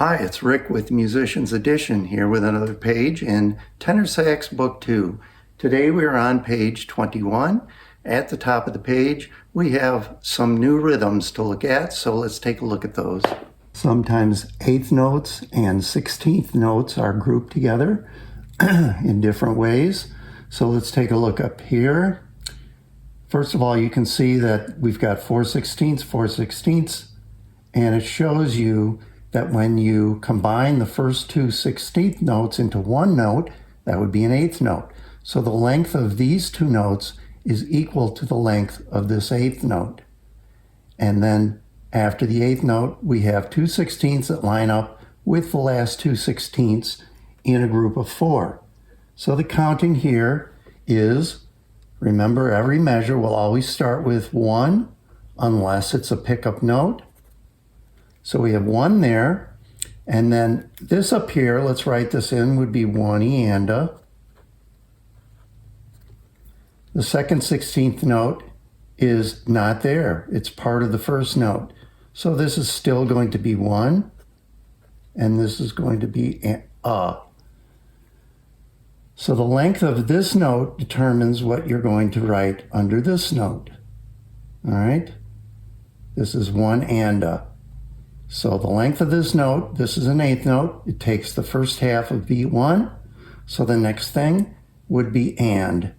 Hi, it's Rick with Musician's Edition here with another page in Tenor Sax Book 2. Today we are on page 21. At the top of the page we have some new rhythms to look at, so let's take a look at those. Sometimes eighth notes and 16th notes are grouped together in different ways. So let's take a look up here. First of all, you can see that we've got 4/16ths, 4/16ths, and it shows you that when you combine the first two 16th notes into one note, that would be an eighth note. So the length of these two notes is equal to the length of this eighth note. And then after the eighth note, we have two 16ths that line up with the last two 16ths in a group of four. So the counting here is, remember, every measure will always start with one unless it's a pickup note. So we have one there, and then this up here, let's write this in, would be one eanda. The second 16th note is not there. It's part of the first note. So this is still going to be one, and this is going to be a. So the length of this note determines what you're going to write under this note. All right? This is one anda. So the length of this note, this is an eighth note. It takes the first half of beat one. So the next thing would be and.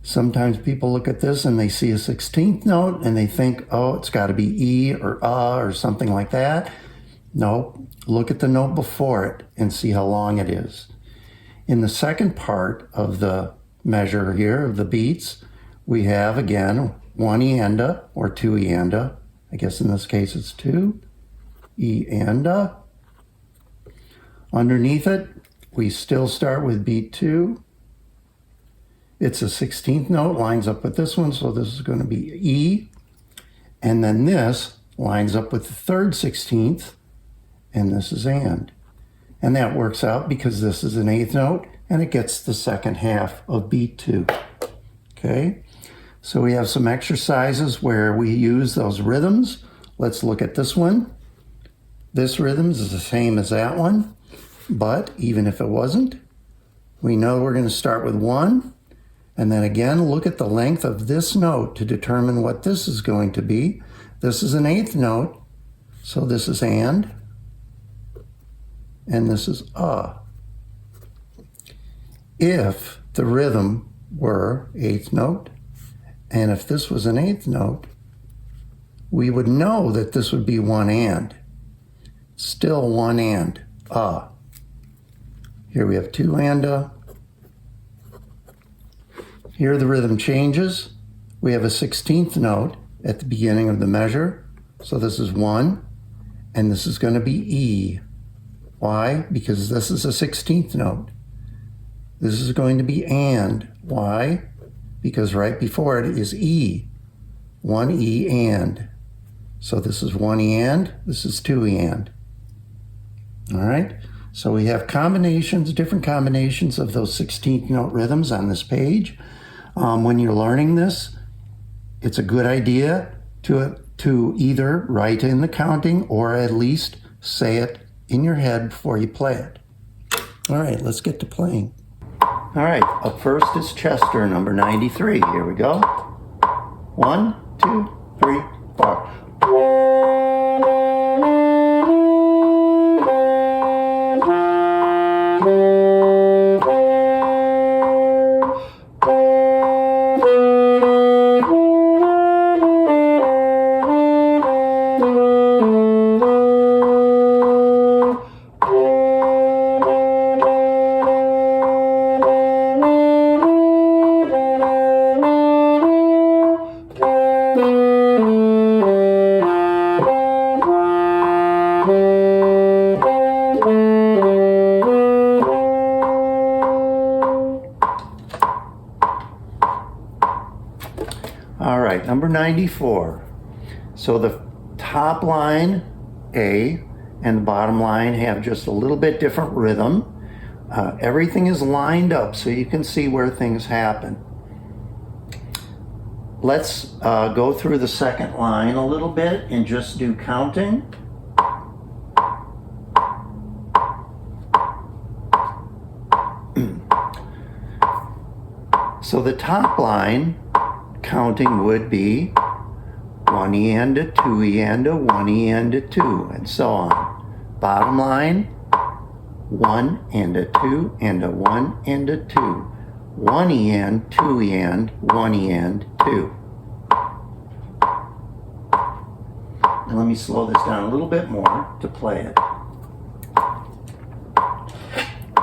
Sometimes people look at this and they see a 16th note and they think, oh, it's got to be E or or something like that. No, look at the note before it and see how long it is. In the second part of the measure here, of the beats, we have, again, one eanda or two eanda. I guess in this case it's two. Eanda. Underneath it, we still start with beat two. It's a 16th note, lines up with this one, so this is going to be E. And then this lines up with the third 16th, and this is and. And that works out because this is an eighth note, and it gets the second half of beat two. Okay? So we have some exercises where we use those rhythms. Let's look at this one. This rhythm is the same as that one, but even if it wasn't, we know we're going to start with one, and then again look at the length of this note to determine what this is going to be. This is an eighth note, so this is and this is a. If the rhythm were eighth note, and if this was an eighth note, we would know that this would be one and. Still one and, a. Here we have two anda. Here the rhythm changes. We have a 16th note at the beginning of the measure. So this is one, and this is going to be E. Why? Because this is a 16th note. This is going to be and. Why? Because right before it is E. One E and. So this is one E and, this is two E and. All right, so we have combinations, different combinations of those 16th note rhythms on this page. When you're learning this, it's a good idea to either write in the counting or at least say it in your head before you play it. All right, let's get to playing. All right, up first is Chester, number 93. Here we go. 1, 2, 3, 4. All right, number 94. So the top line, A, and the bottom line have just a little bit different rhythm. Everything is lined up so you can see where things happen. Let's go through the second line a little bit and just do counting. So the top line counting would be 1 E and a 2 E and a 1 E and a 2, and so on. Bottom line, 1 and a 2 and a 1 and a 2. 1 E and, 2 E and, 1 E and, 2. And let me slow this down a little bit more to play it.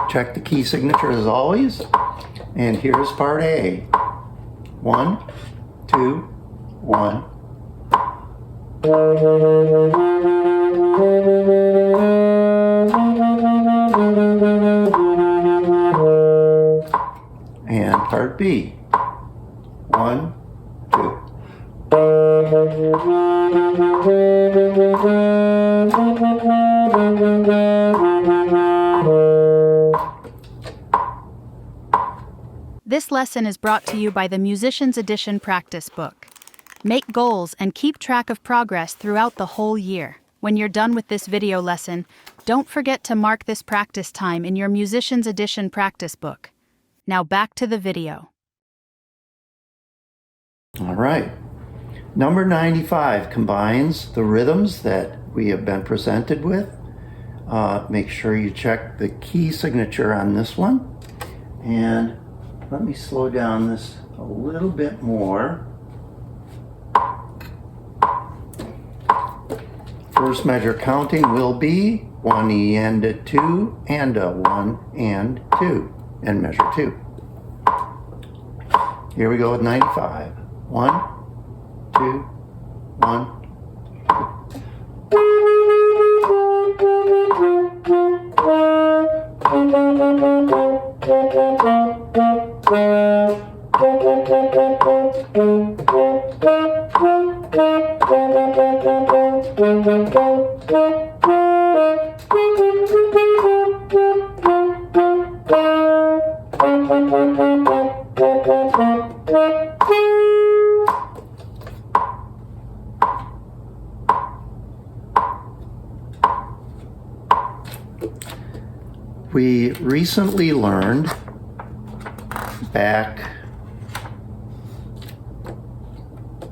Check the key signature as always. And here's part A. 1, 2, 1. And part B. 1, 2. This lesson is brought to you by the Musician's Edition practice book. Make goals and keep track of progress throughout the whole year. When you're done with this video lesson, don't forget to mark this practice time in your Musician's Edition practice book. Now back to the video. All right. Number 95 combines the rhythms that we have been presented with. Make sure you check the key signature on this one. And let me slow down this a little bit more. First measure counting will be 1 E and a 2 and a 1 and 2, and measure 2. Here we go with 95. 1, 2, 1. We recently learned back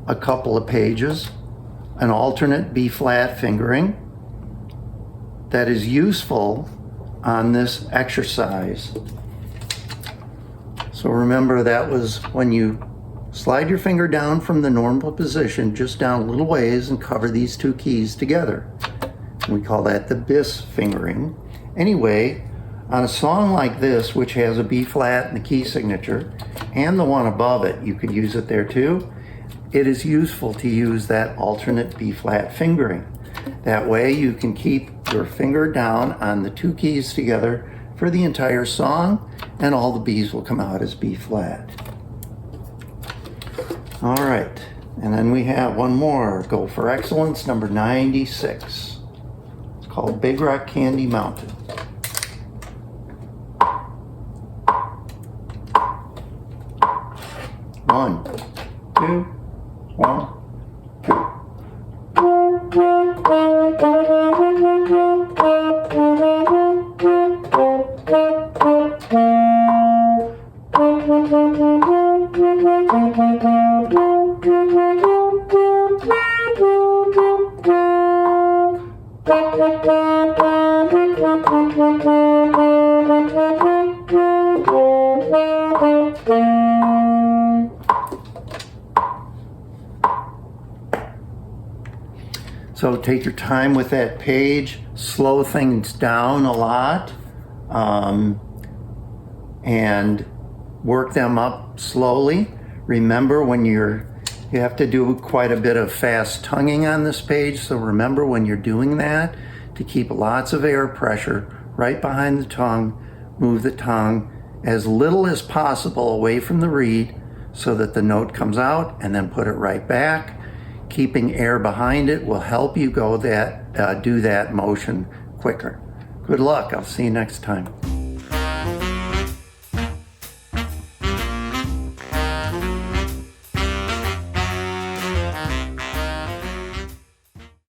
a couple of pages an alternate B-flat fingering that is useful on this exercise. So remember, that was when you slide your finger down from the normal position just down a little ways and cover these two keys together. We call that the bis fingering. Anyway, on a song like this, which has a B-flat and the key signature, and the one above it, you could use it there too, it is useful to use that alternate B-flat fingering. That way you can keep your finger down on the two keys together for the entire song, and all the B's will come out as B-flat. All right, and then we have one more, Go for Excellence, number 96. It's called Big Rock Candy Mountain. One, two, 1, 2. So take your time with that page, slow things down a lot, and work them up slowly. Remember, when you have to do quite a bit of fast tonguing on this page, so remember when you're doing that to keep lots of air pressure right behind the tongue. Move the tongue as little as possible away from the reed so that the note comes out, and then put it right back. Keeping air behind it will help you do that motion quicker. Good luck. I'll see you next time.